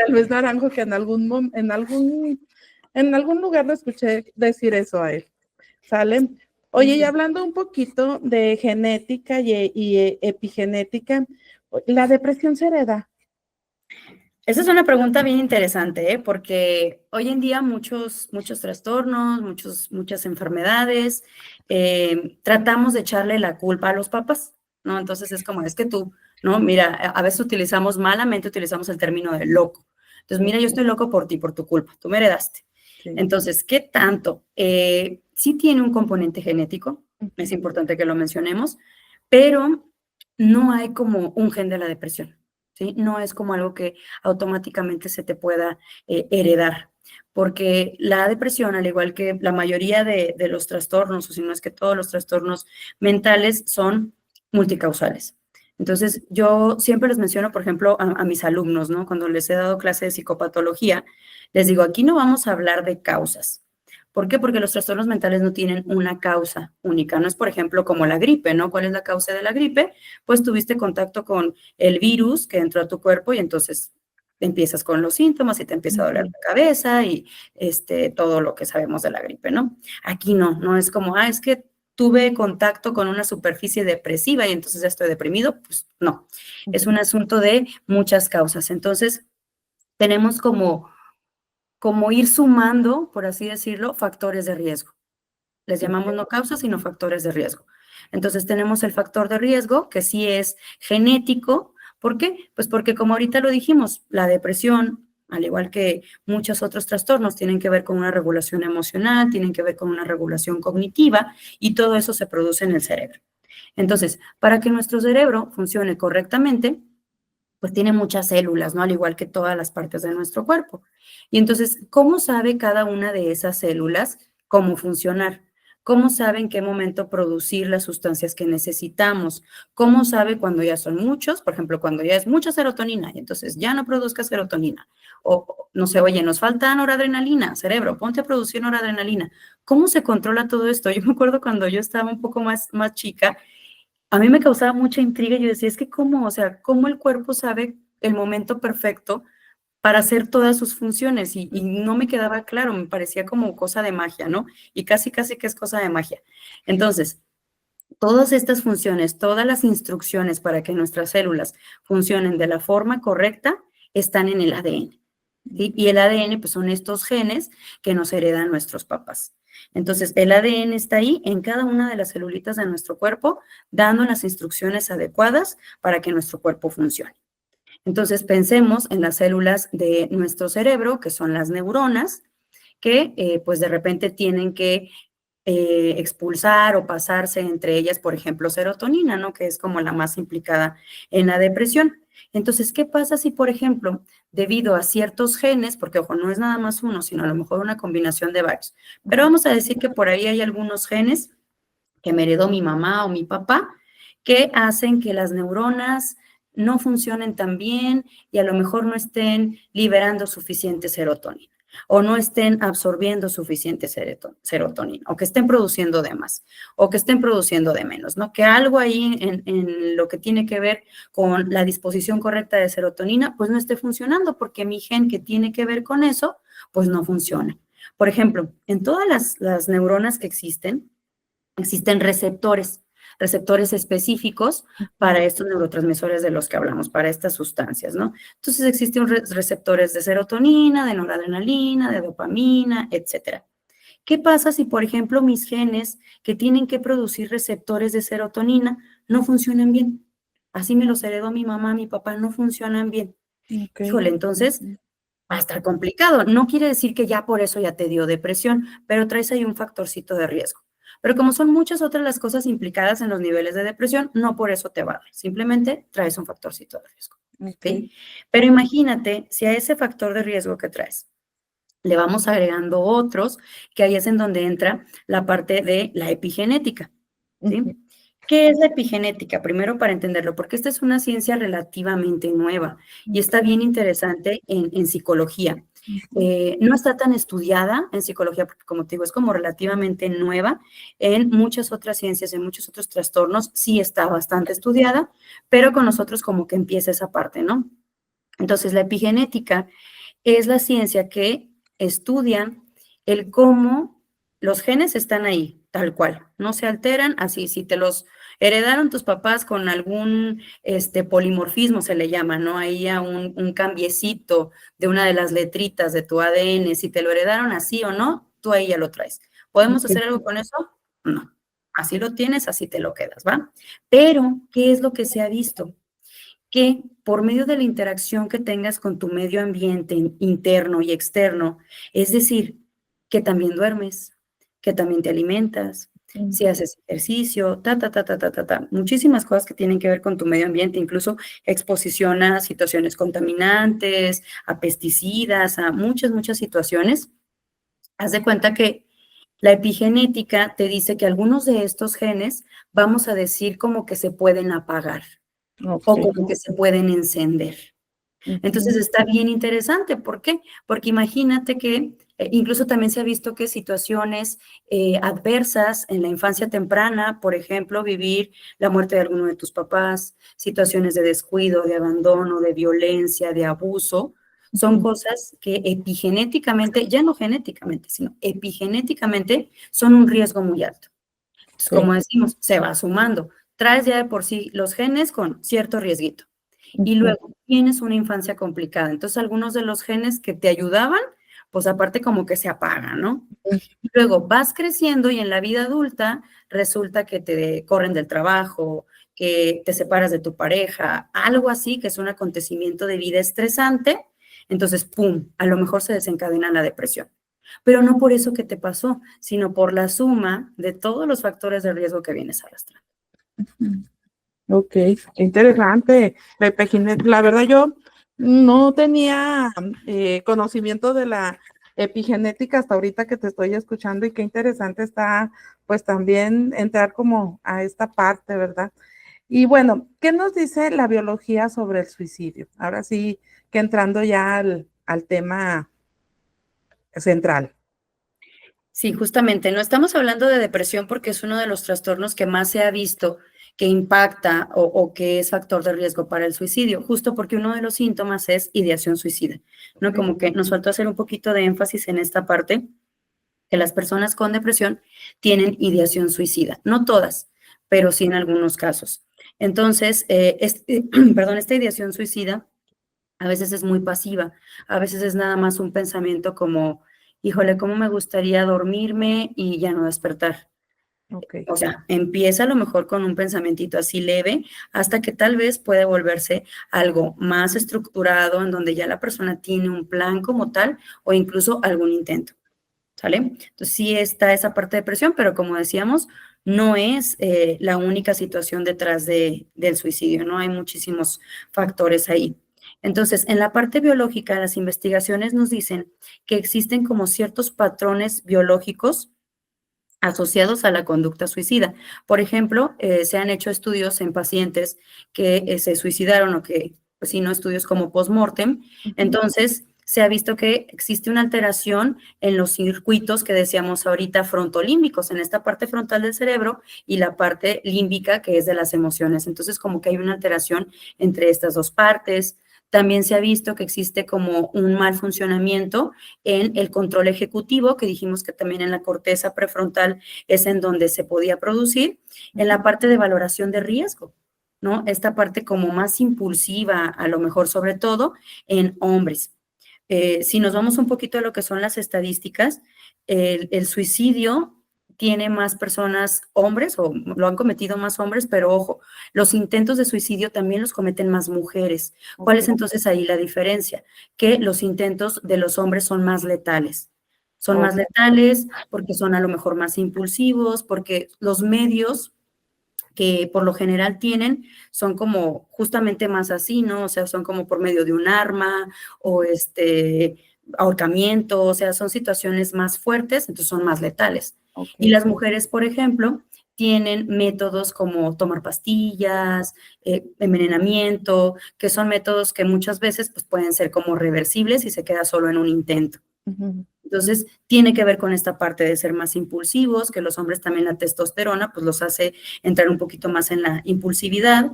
[SPEAKER 1] Luis Naranjo, que en algún lugar lo escuché decir eso a él. ¿Sale? Oye, y hablando un poquito de genética y epigenética, ¿la depresión se hereda?
[SPEAKER 2] Esa es una pregunta bien interesante, porque hoy en día muchos trastornos, muchas enfermedades, tratamos de echarle la culpa a los papás, ¿no? Entonces es como, es que tú, ¿no? Mira, a veces malamente utilizamos el término de loco. Entonces, mira, yo estoy loco por ti, por tu culpa, tú me heredaste. Sí. Entonces, ¿qué tanto? Sí tiene un componente genético, es importante que lo mencionemos, pero no hay como un gen de la depresión. ¿Sí? No es como algo que automáticamente se te pueda heredar, porque la depresión, al igual que la mayoría de los trastornos, o si no es que todos los trastornos mentales, son multicausales. Entonces, yo siempre les menciono, por ejemplo, a mis alumnos, ¿no? Cuando les he dado clase de psicopatología, les digo, aquí no vamos a hablar de causas. ¿Por qué? Porque los trastornos mentales no tienen una causa única. No es, por ejemplo, como la gripe, ¿no? ¿Cuál es la causa de la gripe? Pues tuviste contacto con el virus que entró a tu cuerpo y entonces empiezas con los síntomas y te empieza a doler la cabeza y todo lo que sabemos de la gripe, ¿no? Aquí no es como, es que tuve contacto con una superficie depresiva y entonces ya estoy deprimido. Pues no, es un asunto de muchas causas. Entonces, tenemos como ir sumando, por así decirlo, factores de riesgo. Les llamamos no causas, sino factores de riesgo. Entonces tenemos el factor de riesgo, que sí es genético. ¿Por qué? Pues porque, como ahorita lo dijimos, la depresión, al igual que muchos otros trastornos, tienen que ver con una regulación emocional, tienen que ver con una regulación cognitiva, y todo eso se produce en el cerebro. Entonces, para que nuestro cerebro funcione correctamente, pues tiene muchas células, ¿no? Al igual que todas las partes de nuestro cuerpo. Y entonces, ¿cómo sabe cada una de esas células cómo funcionar? ¿Cómo sabe en qué momento producir las sustancias que necesitamos? ¿Cómo sabe cuando ya son muchos? Por ejemplo, cuando ya es mucha serotonina y entonces ya no produzca serotonina. O no sé, oye, nos falta noradrenalina, cerebro, ponte a producir noradrenalina. ¿Cómo se controla todo esto? Yo me acuerdo cuando yo estaba un poco más chica, a mí me causaba mucha intriga. Yo decía, es que cómo, o sea, cómo el cuerpo sabe el momento perfecto para hacer todas sus funciones y no me quedaba claro, me parecía como cosa de magia, ¿no? Y casi que es cosa de magia. Entonces, todas estas funciones, todas las instrucciones para que nuestras células funcionen de la forma correcta están en el ADN. ¿Sí? Y el ADN, pues son estos genes que nos heredan nuestros papás. Entonces, el ADN está ahí en cada una de las celulitas de nuestro cuerpo, dando las instrucciones adecuadas para que nuestro cuerpo funcione. Entonces, pensemos en las células de nuestro cerebro, que son las neuronas, que pues de repente tienen que expulsar o pasarse entre ellas, por ejemplo, serotonina, ¿no? Que es como la más implicada en la depresión. Entonces, ¿qué pasa si, por ejemplo, debido a ciertos genes, porque ojo, no es nada más uno, sino a lo mejor una combinación de varios, pero vamos a decir que por ahí hay algunos genes que me heredó mi mamá o mi papá, que hacen que las neuronas no funcionen tan bien y a lo mejor no estén liberando suficiente serotonina o no estén absorbiendo suficiente serotonina o que estén produciendo de más o que estén produciendo de menos, ¿no? Que algo ahí en lo que tiene que ver con la disposición correcta de serotonina, pues no esté funcionando porque mi gen que tiene que ver con eso, pues no funciona. Por ejemplo, en todas las neuronas que existen receptores específicos para estos neurotransmisores de los que hablamos, para estas sustancias, ¿no? Entonces existen receptores de serotonina, de noradrenalina, de dopamina, etcétera. ¿Qué pasa si, por ejemplo, mis genes que tienen que producir receptores de serotonina no funcionan bien? Así me los heredó mi mamá, mi papá, no funcionan bien.
[SPEAKER 1] Okay.
[SPEAKER 2] Híjole, entonces va a estar complicado. No quiere decir que ya por eso ya te dio depresión, pero traes ahí un factorcito de riesgo. Pero como son muchas otras las cosas implicadas en los niveles de depresión, no por eso te va a dar. Simplemente traes un factorcito de riesgo.
[SPEAKER 1] Okay.
[SPEAKER 2] ¿Sí? Pero imagínate si a ese factor de riesgo que traes le vamos agregando otros, que ahí es en donde entra la parte de la epigenética. ¿Sí? ¿Qué es la epigenética? Primero para entenderlo, porque esta es una ciencia relativamente nueva y está bien interesante en psicología. No está tan estudiada en psicología porque, como te digo, es como relativamente nueva. En muchas otras ciencias, en muchos otros trastornos, sí está bastante estudiada, pero con nosotros como que empieza esa parte, ¿no? Entonces, la epigenética es la ciencia que estudia el cómo los genes están ahí, tal cual, no se alteran, así, si te los heredaron tus papás con algún polimorfismo, se le llama, ¿no? Ahí a un cambiecito de una de las letritas de tu ADN, si te lo heredaron así o no, tú ahí ya lo traes. ¿Podemos hacer algo con eso? No. Así lo tienes, así te lo quedas, ¿va? Pero, ¿qué es lo que se ha visto? Que por medio de la interacción que tengas con tu medio ambiente interno y externo, es decir, que también duermes, que también te alimentas, si haces ejercicio, muchísimas cosas que tienen que ver con tu medio ambiente, incluso exposición a situaciones contaminantes, a pesticidas, a muchas situaciones. Haz de cuenta que la epigenética te dice que algunos de estos genes, vamos a decir como que se pueden apagar. O como que se pueden encender. Entonces está bien interesante. ¿Por qué? Porque imagínate que incluso también se ha visto que situaciones adversas en la infancia temprana, por ejemplo, vivir la muerte de alguno de tus papás, situaciones de descuido, de abandono, de violencia, de abuso, son cosas que epigenéticamente, ya no genéticamente, sino epigenéticamente, son un riesgo muy alto. Entonces, como decimos, se va sumando. Traes ya de por sí los genes con cierto riesguito. Y luego tienes una infancia complicada. Entonces, algunos de los genes que te ayudaban, pues aparte como que se apagan, ¿no? Y luego vas creciendo y en la vida adulta resulta que te corren del trabajo, que te separas de tu pareja, algo así, que es un acontecimiento de vida estresante. Entonces, ¡pum!, a lo mejor se desencadena la depresión. Pero no por eso que te pasó, sino por la suma de todos los factores de riesgo que vienes arrastrando.
[SPEAKER 1] Ok, qué interesante. La verdad yo no tenía conocimiento de la epigenética hasta ahorita que te estoy escuchando, y qué interesante está pues también entrar como a esta parte, ¿verdad? Y bueno, ¿qué nos dice la biología sobre el suicidio? Ahora sí que entrando ya al tema central.
[SPEAKER 2] Sí, justamente, no estamos hablando de depresión porque es uno de los trastornos que más se ha visto que impacta o que es factor de riesgo para el suicidio, justo porque uno de los síntomas es ideación suicida, ¿no? Como que nos faltó hacer un poquito de énfasis en esta parte, que las personas con depresión tienen ideación suicida, no todas, pero sí en algunos casos. Entonces, perdón, esta ideación suicida a veces es muy pasiva, a veces es nada más un pensamiento como, híjole, ¿cómo me gustaría dormirme y ya no despertar?
[SPEAKER 1] Ok.
[SPEAKER 2] O sea, empieza a lo mejor con un pensamientito así leve hasta que tal vez puede volverse algo más estructurado en donde ya la persona tiene un plan como tal o incluso algún intento, ¿sale? Entonces sí está esa parte de presión, pero como decíamos, no es la única situación detrás del suicidio, ¿no? Hay muchísimos factores ahí. Entonces, en la parte biológica, las investigaciones nos dicen que existen como ciertos patrones biológicos asociados a la conducta suicida. Por ejemplo, se han hecho estudios en pacientes que se suicidaron o que, pues sí, no estudios como post-mortem. Entonces, se ha visto que existe una alteración en los circuitos que decíamos ahorita frontolímbicos, en esta parte frontal del cerebro y la parte límbica que es de las emociones. Entonces, como que hay una alteración entre estas dos partes. También se ha visto que existe como un mal funcionamiento en el control ejecutivo, que dijimos que también en la corteza prefrontal es en donde se podía producir, en la parte de valoración de riesgo, ¿no? Esta parte como más impulsiva, a lo mejor sobre todo en hombres. Si nos vamos un poquito a lo que son las estadísticas, el suicidio tiene más personas hombres o lo han cometido más hombres, pero ojo, los intentos de suicidio también los cometen más mujeres. ¿Cuál es entonces ahí la diferencia? Que los intentos de los hombres son más letales. Son más letales porque son a lo mejor más impulsivos, porque los medios que por lo general tienen son como justamente más así, ¿no? O sea, son como por medio de un arma o ahorcamiento, o sea, son situaciones más fuertes, entonces son más letales. Y las mujeres, por ejemplo, tienen métodos como tomar pastillas, envenenamiento, que son métodos que muchas veces pues, pueden ser como reversibles y se queda solo en un intento. Entonces, tiene que ver con esta parte de ser más impulsivos, que los hombres también la testosterona, pues los hace entrar un poquito más en la impulsividad.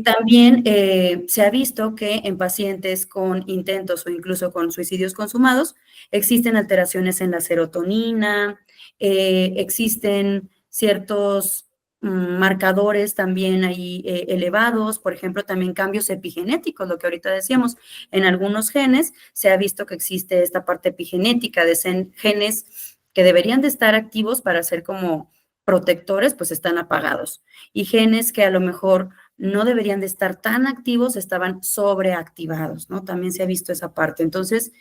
[SPEAKER 2] También se ha visto que en pacientes con intentos o incluso con suicidios consumados, existen alteraciones en la serotonina, existen ciertos marcadores también ahí elevados, por ejemplo, también cambios epigenéticos, lo que ahorita decíamos, en algunos genes se ha visto que existe esta parte epigenética de genes que deberían de estar activos para ser como protectores, pues están apagados. Y genes que a lo mejor no deberían de estar tan activos, estaban sobreactivados, ¿no? También se ha visto esa parte. Entonces,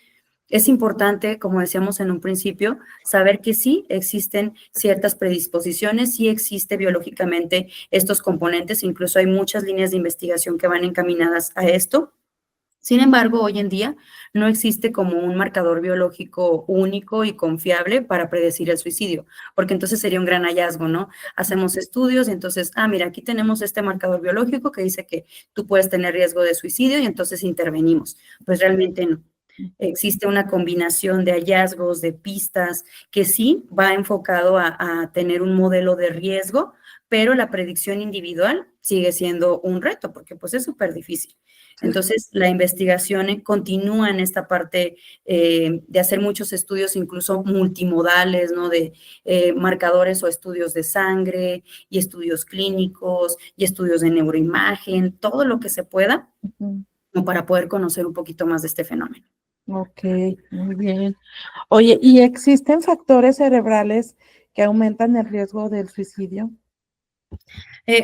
[SPEAKER 2] es importante, como decíamos en un principio, saber que sí existen ciertas predisposiciones, sí existe biológicamente estos componentes, incluso hay muchas líneas de investigación que van encaminadas a esto. Sin embargo, hoy en día no existe como un marcador biológico único y confiable para predecir el suicidio, porque entonces sería un gran hallazgo, ¿no? Hacemos estudios y entonces, mira, aquí tenemos este marcador biológico que dice que tú puedes tener riesgo de suicidio y entonces intervenimos. Pues realmente no. Existe una combinación de hallazgos, de pistas, que sí va enfocado a tener un modelo de riesgo, pero la predicción individual sigue siendo un reto, porque pues es súper difícil. Entonces, la investigación continúa en esta parte de hacer muchos estudios, incluso multimodales, ¿no? De marcadores o estudios de sangre y estudios clínicos y estudios de neuroimagen, todo lo que se pueda, como para poder conocer un poquito más de este fenómeno.
[SPEAKER 1] Ok, muy bien. Oye, ¿y existen factores cerebrales que aumentan el riesgo del suicidio?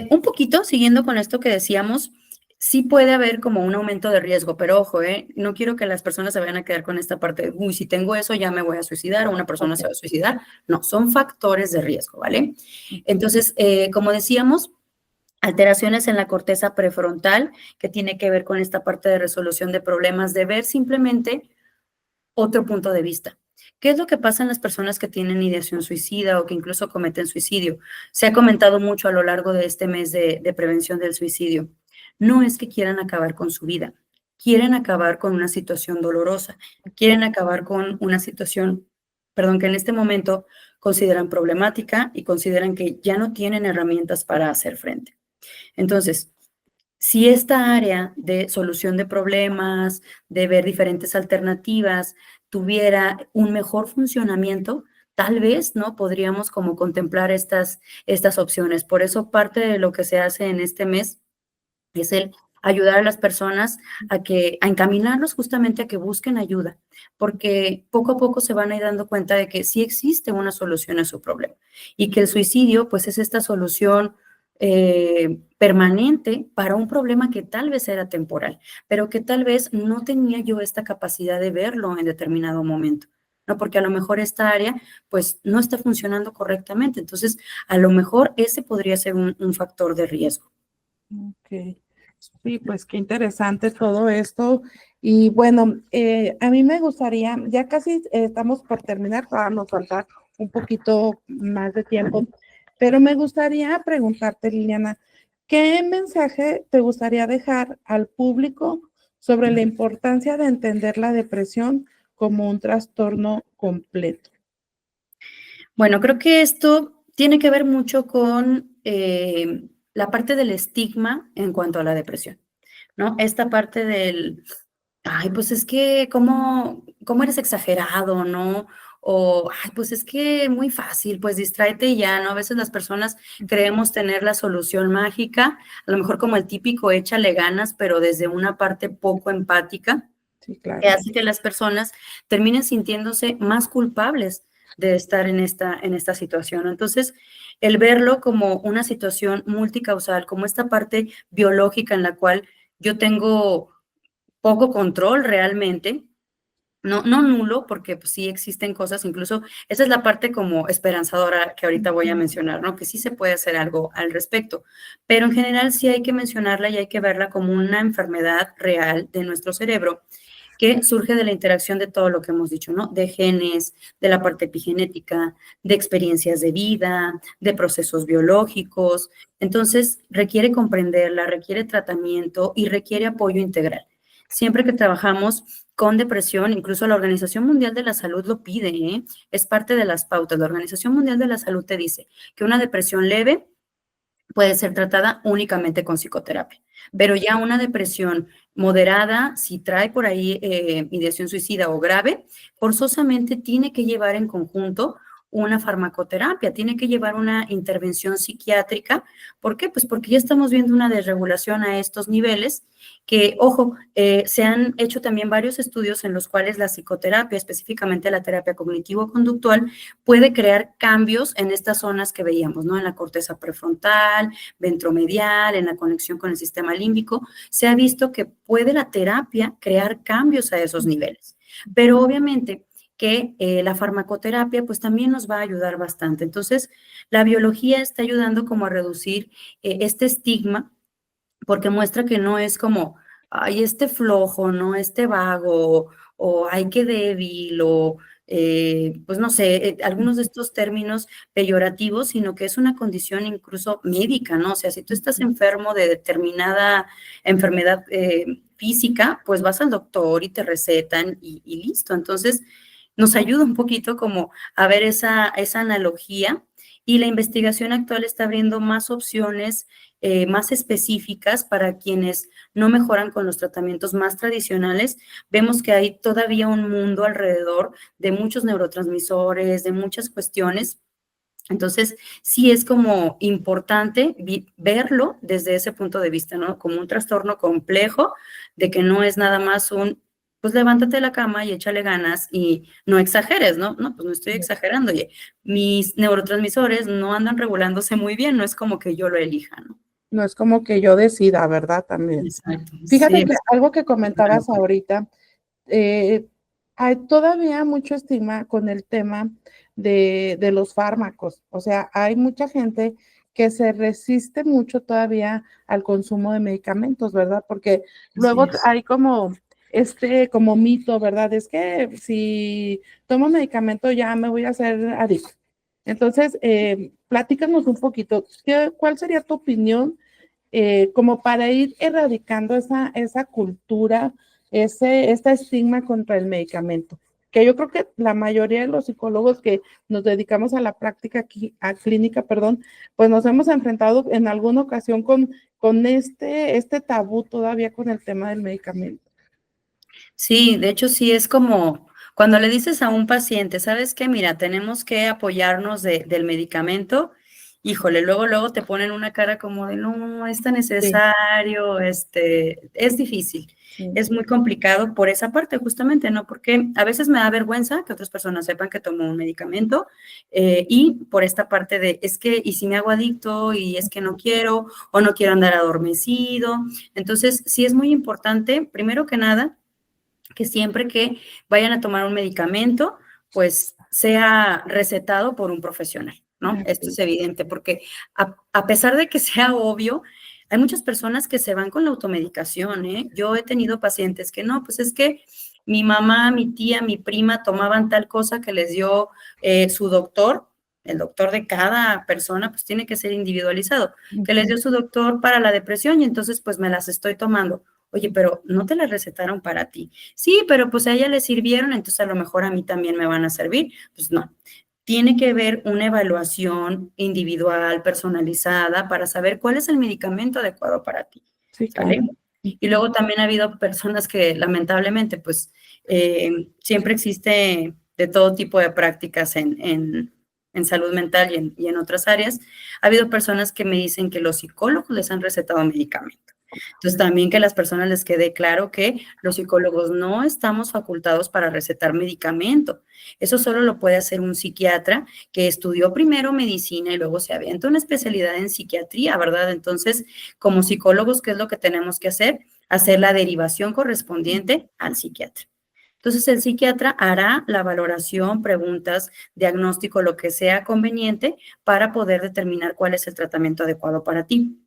[SPEAKER 2] Un poquito, siguiendo con esto que decíamos, sí puede haber como un aumento de riesgo, pero ojo, no quiero que las personas se vayan a quedar con esta parte de, uy, si tengo eso ya me voy a suicidar o una persona se va a suicidar. No, son factores de riesgo, ¿vale? Entonces, como decíamos, alteraciones en la corteza prefrontal, que tiene que ver con esta parte de resolución de problemas, de ver simplemente otro punto de vista. ¿Qué es lo que pasa en las personas que tienen ideación suicida o que incluso cometen suicidio? Se ha comentado mucho a lo largo de este mes de prevención del suicidio. No es que quieran acabar con su vida, quieren acabar con una situación dolorosa, quieren acabar con una situación, perdón, que en este momento consideran problemática y consideran que ya no tienen herramientas para hacer frente. Entonces, si esta área de solución de problemas, de ver diferentes alternativas, tuviera un mejor funcionamiento, tal vez, ¿no? Podríamos como contemplar estas opciones. Por eso parte de lo que se hace en este mes es el ayudar a las personas a encaminarlos justamente a que busquen ayuda, porque poco a poco se van a ir dando cuenta de que sí existe una solución a su problema y que el suicidio, pues, es esta solución permanente para un problema que tal vez era temporal, pero que tal vez no tenía yo esta capacidad de verlo en determinado momento, ¿no? Porque a lo mejor esta área, pues, no está funcionando correctamente. Entonces, a lo mejor ese podría ser un factor de riesgo.
[SPEAKER 1] Ok. Sí, pues qué interesante todo esto. Y bueno, a mí me gustaría, ya casi estamos por terminar, todavía nos falta un poquito más de tiempo, pero me gustaría preguntarte, Liliana, ¿qué mensaje te gustaría dejar al público sobre la importancia de entender la depresión como un trastorno completo?
[SPEAKER 2] Bueno, creo que esto tiene que ver mucho con la parte del estigma en cuanto a la depresión, ¿no? Esta parte del, ay, pues es que, ¿cómo eres exagerado, no? O, ay, pues es que muy fácil, pues distráete y ya, ¿no? A veces las personas creemos tener la solución mágica, a lo mejor como el típico échale ganas, pero desde una parte poco empática,
[SPEAKER 1] Sí,
[SPEAKER 2] que
[SPEAKER 1] claro.
[SPEAKER 2] hace que las personas terminen sintiéndose más culpables de estar en esta situación. Entonces, el verlo como una situación multicausal, como esta parte biológica en la cual yo tengo poco control realmente, no nulo, porque pues, sí existen cosas, incluso esa es la parte como esperanzadora que ahorita voy a mencionar, ¿no? Que sí se puede hacer algo al respecto, pero en general sí hay que mencionarla y hay que verla como una enfermedad real de nuestro cerebro que surge de la interacción de todo lo que hemos dicho, ¿no? De genes, de la parte epigenética, de experiencias de vida, de procesos biológicos. Entonces, requiere comprenderla, requiere tratamiento y requiere apoyo integral. Siempre que trabajamos con depresión, incluso la Organización Mundial de la Salud lo pide, ¿eh? Es parte de las pautas. La Organización Mundial de la Salud te dice que una depresión leve puede ser tratada únicamente con psicoterapia. Pero ya una depresión moderada, si trae por ahí ideación suicida o grave, forzosamente tiene que llevar en conjunto una farmacoterapia, tiene que llevar una intervención psiquiátrica. ¿Por qué? Pues porque ya estamos viendo una desregulación a estos niveles que, ojo, se han hecho también varios estudios en los cuales la psicoterapia, específicamente la terapia cognitivo-conductual, puede crear cambios en estas zonas que veíamos, ¿no? En la corteza prefrontal, ventromedial, en la conexión con el sistema límbico. Se ha visto que puede la terapia crear cambios a esos niveles. Pero obviamente que la farmacoterapia pues también nos va a ayudar bastante. Entonces, la biología está ayudando como a reducir este estigma porque muestra que no es como, ay, este flojo, ¿no? Este vago, o ay, qué débil, o pues no sé, algunos de estos términos peyorativos, sino que es una condición incluso médica, ¿no? O sea, si tú estás enfermo de determinada enfermedad física, pues vas al doctor y te recetan y listo. Entonces, nos ayuda un poquito como a ver esa analogía y la investigación actual está abriendo más opciones más específicas para quienes no mejoran con los tratamientos más tradicionales. Vemos que hay todavía un mundo alrededor de muchos neurotransmisores, de muchas cuestiones. Entonces, sí es como importante verlo desde ese punto de vista, ¿no? Como un trastorno complejo, de que no es nada más pues levántate de la cama y échale ganas y no exageres, ¿no? No, pues no estoy exagerando. Oye, mis neurotransmisores no andan regulándose muy bien, no es como que yo lo elija, ¿no?
[SPEAKER 1] No es como que yo decida, ¿verdad? También.
[SPEAKER 2] Exacto,
[SPEAKER 1] Fíjate
[SPEAKER 2] sí.
[SPEAKER 1] que algo que comentabas ahorita, eh, hay todavía mucho estigma con el tema de los fármacos. O sea, hay mucha gente que se resiste mucho todavía al consumo de medicamentos, ¿verdad? Porque
[SPEAKER 2] Así
[SPEAKER 1] luego
[SPEAKER 2] es.
[SPEAKER 1] hay como este como mito, ¿verdad? Es que si tomo medicamento ya me voy a hacer adicto. Entonces, platícanos un poquito, ¿cuál sería tu opinión como para ir erradicando esa cultura, este estigma contra el medicamento? Que yo creo que la mayoría de los psicólogos que nos dedicamos a la práctica a clínica, perdón, pues nos hemos enfrentado en alguna ocasión con este tabú todavía con el tema del medicamento.
[SPEAKER 2] Sí, de hecho sí es como cuando le dices a un paciente, ¿sabes qué? Mira, tenemos que apoyarnos del medicamento, híjole, luego te ponen una cara como de, no, es tan
[SPEAKER 1] Sí,
[SPEAKER 2] necesario, es difícil,
[SPEAKER 1] sí.
[SPEAKER 2] es muy complicado por esa parte justamente, ¿no? Porque a veces me da vergüenza que otras personas sepan que tomo un medicamento y por esta parte de, es que, ¿y si me hago adicto? Y es que no quiero o no quiero andar adormecido. Entonces, sí es muy importante, primero que nada, que siempre que vayan a tomar un medicamento, pues sea recetado por un profesional, ¿no? Esto es
[SPEAKER 1] Así.
[SPEAKER 2] evidente, porque a pesar de que sea obvio, hay muchas personas que se van con la automedicación, ¿eh? Yo he tenido pacientes que no, pues es que mi mamá, mi tía, mi prima tomaban tal cosa que les dio su doctor, el doctor de cada persona, pues tiene que ser individualizado, que les dio su doctor para la depresión y entonces pues me las estoy tomando. Oye, pero no te las recetaron para ti. Sí, pero pues a ella le sirvieron, entonces a lo mejor a mí también me van a servir. Pues no. Tiene que haber una evaluación individual, personalizada, para saber cuál es el medicamento adecuado para ti.
[SPEAKER 1] Sí,
[SPEAKER 2] ¿Sale?
[SPEAKER 1] claro.
[SPEAKER 2] Y luego también ha habido personas que lamentablemente, pues siempre existe de todo tipo de prácticas en salud mental y en otras áreas. Ha habido personas que me dicen que los psicólogos les han recetado medicamentos. Entonces, también que a las personas les quede claro que los psicólogos no estamos facultados para recetar medicamento. Eso solo lo puede hacer un psiquiatra que estudió primero medicina y luego se avienta una especialidad en psiquiatría, ¿verdad? Entonces, como psicólogos, ¿qué es lo que tenemos que hacer? Hacer la derivación correspondiente al psiquiatra. Entonces, el psiquiatra hará la valoración, preguntas, diagnóstico, lo que sea conveniente para poder determinar cuál es el tratamiento adecuado para ti.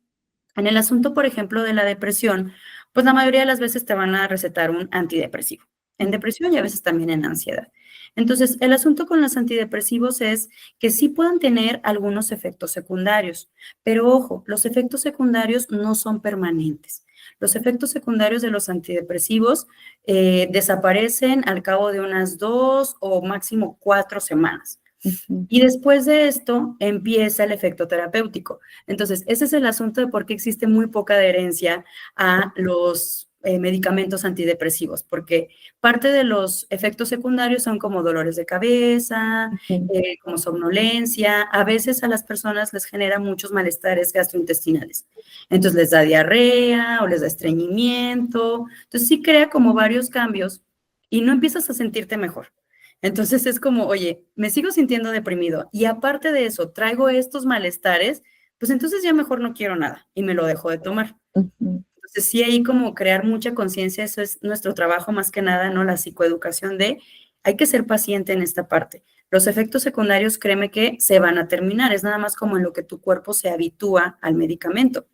[SPEAKER 2] En el asunto, por ejemplo, de la depresión, pues la mayoría de las veces te van a recetar un antidepresivo, en depresión y a veces también en ansiedad. Entonces, el asunto con los antidepresivos es que sí pueden tener algunos efectos secundarios, pero ojo, los efectos secundarios no son permanentes. Los efectos secundarios de los antidepresivos desaparecen al cabo de unas 2 o máximo 4 semanas.
[SPEAKER 1] Ujú.
[SPEAKER 2] Y después de esto empieza el efecto terapéutico. Entonces, ese es el asunto de por qué existe muy poca adherencia a los medicamentos antidepresivos, porque parte de los efectos secundarios son como dolores de cabeza,
[SPEAKER 1] Ujú.
[SPEAKER 2] como somnolencia, a veces a las personas les genera muchos malestares gastrointestinales. Entonces les da diarrea o les da estreñimiento. Entonces sí crea como varios cambios y no empiezas a sentirte mejor. Entonces es como, oye, me sigo sintiendo deprimido y aparte de eso traigo estos malestares, pues entonces ya mejor no quiero nada y me lo dejo de tomar.
[SPEAKER 1] Ujú.
[SPEAKER 2] Entonces sí hay como crear mucha conciencia, eso es nuestro trabajo más que nada, ¿no? La psicoeducación de hay que ser paciente en esta parte. Los efectos secundarios, créeme que se van a terminar, es nada más como en lo que tu cuerpo se habitúa al medicamento.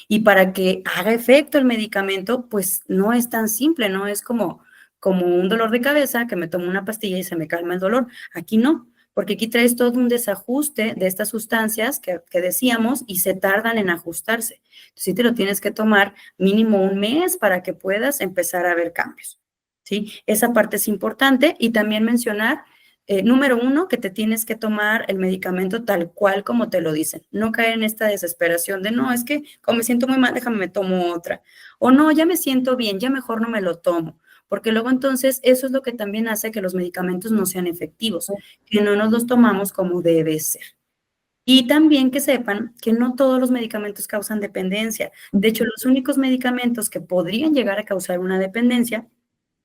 [SPEAKER 2] Y para que haga efecto el medicamento, pues no es tan simple, no es como un dolor de cabeza que me tomo una pastilla y se me calma el dolor. Aquí no, porque aquí traes todo un desajuste de estas sustancias que decíamos y se tardan en ajustarse. Entonces, sí te lo tienes que tomar mínimo un mes para que puedas empezar a ver cambios. ¿Sí? Esa parte es importante y también mencionar número uno, que te tienes que tomar el medicamento tal cual como te lo dicen. No caer en esta desesperación de, no, es que como me siento muy mal, déjame me tomo otra. O no, ya me siento bien, ya mejor no me lo tomo. Porque luego entonces eso es lo que también hace que los medicamentos no sean efectivos, que no nos los tomamos como debe ser. Y también que sepan que no todos los medicamentos causan dependencia. De hecho, los únicos medicamentos que podrían llegar a causar una dependencia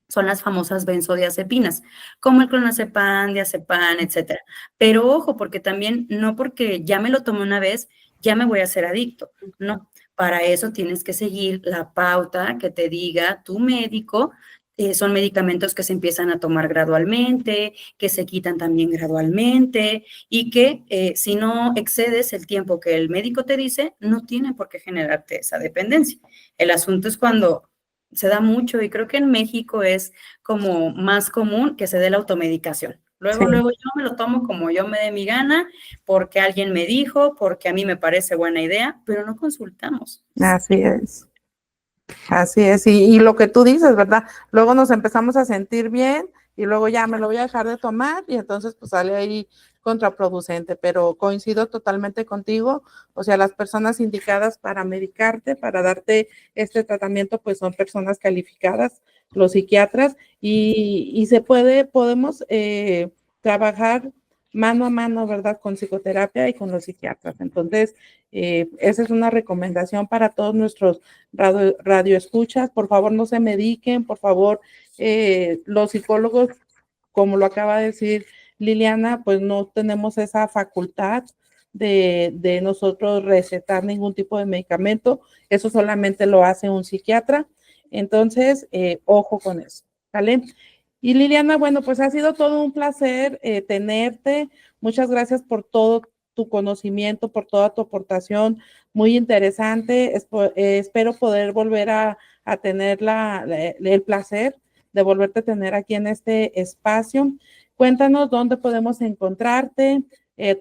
[SPEAKER 2] son las famosas benzodiazepinas, como el clonazepam, diazepam, etcétera. Pero ojo, porque también no porque ya me lo tomé una vez, ya me voy a hacer adicto. No, para eso tienes que seguir la pauta que te diga tu médico. Son medicamentos que se empiezan a tomar gradualmente, que se quitan también gradualmente y que si no excedes el tiempo que el médico te dice, no tiene por qué generarte esa dependencia. El asunto es cuando se da mucho y creo que en México es como más común que se dé la automedicación. Luego yo me lo tomo como yo me dé mi gana, porque alguien me dijo, porque a mí me parece buena idea, pero no consultamos.
[SPEAKER 1] Así es. Así es, y lo que tú dices, ¿verdad? Luego nos empezamos a sentir bien y luego ya me lo voy a dejar de tomar y entonces pues sale ahí contraproducente, pero coincido totalmente contigo, o sea, las personas indicadas para medicarte, para darte este tratamiento, pues son personas calificadas, los psiquiatras, y podemos trabajar mano a mano, ¿verdad? Con psicoterapia y con los psiquiatras. Entonces, esa es una recomendación para todos nuestros radio escuchas. Por favor, no se mediquen, por favor, los psicólogos, como lo acaba de decir Liliana, pues no tenemos esa facultad de nosotros recetar ningún tipo de medicamento. Eso solamente lo hace un psiquiatra. Entonces, ojo con eso, ¿vale? Y Liliana, bueno, pues ha sido todo un placer tenerte. Muchas gracias por todo tu conocimiento, por toda tu aportación, muy interesante. Espero poder volver a tener el placer de volverte a tener aquí en este espacio. Cuéntanos dónde podemos encontrarte,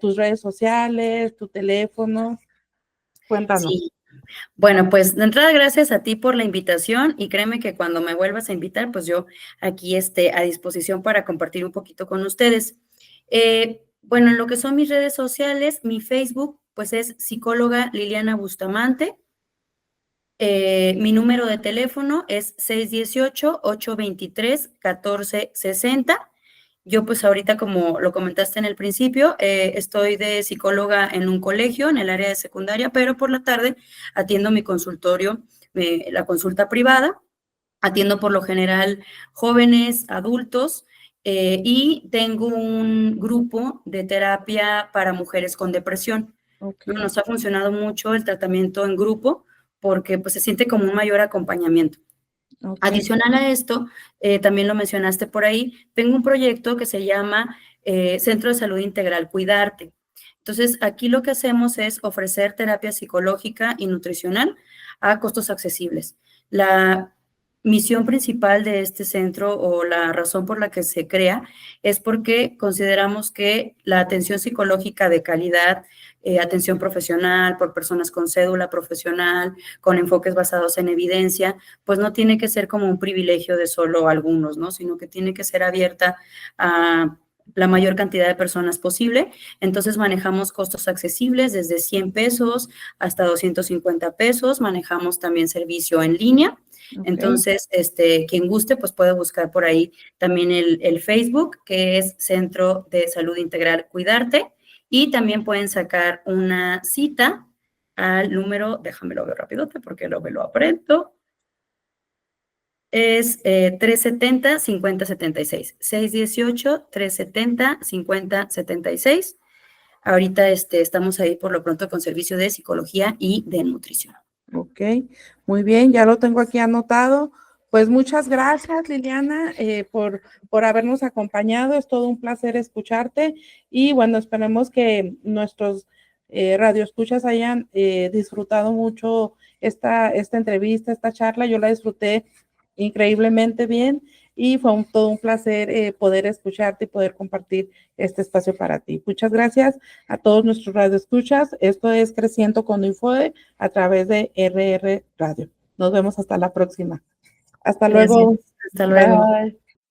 [SPEAKER 1] tus redes sociales, tu teléfono. Cuéntanos.
[SPEAKER 2] Sí. Bueno, pues de entrada, gracias a ti por la invitación y créeme que cuando me vuelvas a invitar, pues yo aquí a disposición para compartir un poquito con ustedes. Bueno, en lo que son mis redes sociales, mi Facebook, pues es psicóloga Liliana Bustamante. Mi número de teléfono es 618-823-1460. Yo pues ahorita, como lo comentaste en el principio, estoy de psicóloga en un colegio, en el área de secundaria, pero por la tarde atiendo mi consultorio, la consulta privada. Atiendo por lo general jóvenes, adultos, y tengo un grupo de terapia para mujeres con depresión.
[SPEAKER 1] Okay.
[SPEAKER 2] Nos ha funcionado mucho el tratamiento en grupo porque pues se siente como un mayor acompañamiento. Okay. Adicional a esto, también lo mencionaste por ahí, tengo un proyecto que se llama Centro de Salud Integral Cuidarte. Entonces, aquí lo que hacemos es ofrecer terapia psicológica y nutricional a costos accesibles. La misión principal de este centro, o la razón por la que se crea, es porque consideramos que la atención psicológica de calidad, atención profesional por personas con cédula profesional, con enfoques basados en evidencia, pues no tiene que ser como un privilegio de solo algunos, ¿no? Sino que tiene que ser abierta a la mayor cantidad de personas posible. Entonces manejamos costos accesibles desde 100 pesos hasta 250 pesos. Manejamos también servicio en línea. Okay. Entonces, quien guste, pues puede buscar por ahí también el Facebook, que es Centro de Salud Integral Cuidarte, y también pueden sacar una cita al número, déjame lo ver rapidote porque luego me lo aprieto, es 370-5076, 618-370-5076. Ahorita estamos ahí por lo pronto con servicio de psicología y de nutrición.
[SPEAKER 1] Ok, muy bien, ya lo tengo aquí anotado. Pues muchas gracias, Liliana, por habernos acompañado. Es todo un placer escucharte y bueno, esperemos que nuestros radioescuchas hayan disfrutado mucho esta entrevista, esta charla. Yo la disfruté increíblemente bien y fue todo un placer poder escucharte y poder compartir este espacio para ti. Muchas gracias a todos nuestros radioescuchas. Esto es Creciendo con Infode a través de RR Radio. Nos vemos hasta la próxima. Hasta luego.
[SPEAKER 2] Hasta luego.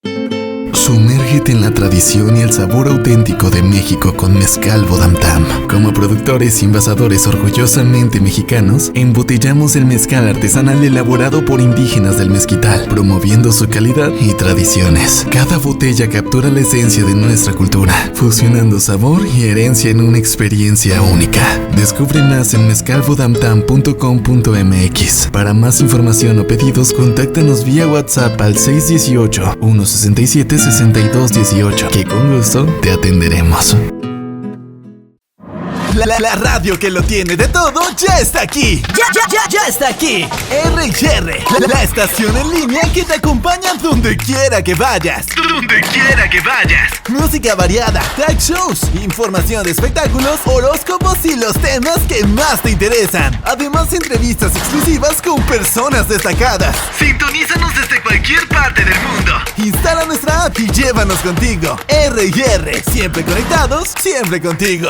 [SPEAKER 1] Bye.
[SPEAKER 3] Sumérgete en la tradición y el sabor auténtico de México con Mezcal Vodamtam. Como productores y envasadores orgullosamente mexicanos, embotellamos el mezcal artesanal elaborado por indígenas del Mezquital, promoviendo su calidad y tradiciones. Cada botella captura la esencia de nuestra cultura, fusionando sabor y herencia en una experiencia única. Descubre más en mezcalvodamtam.com.mx. Para más información o pedidos, contáctanos vía WhatsApp al 618-167-6218, que con gusto te atenderemos. La radio que lo tiene de todo ya está aquí. Ya está aquí. R&R, la estación en línea que te acompaña donde quiera que vayas. Música variada, talk shows, información de espectáculos, horóscopos y los temas que más te interesan. Además, entrevistas exclusivas con personas destacadas. Sintonízanos desde cualquier parte del mundo. Instala nuestra app y llévanos contigo. R&R, siempre conectados, siempre contigo.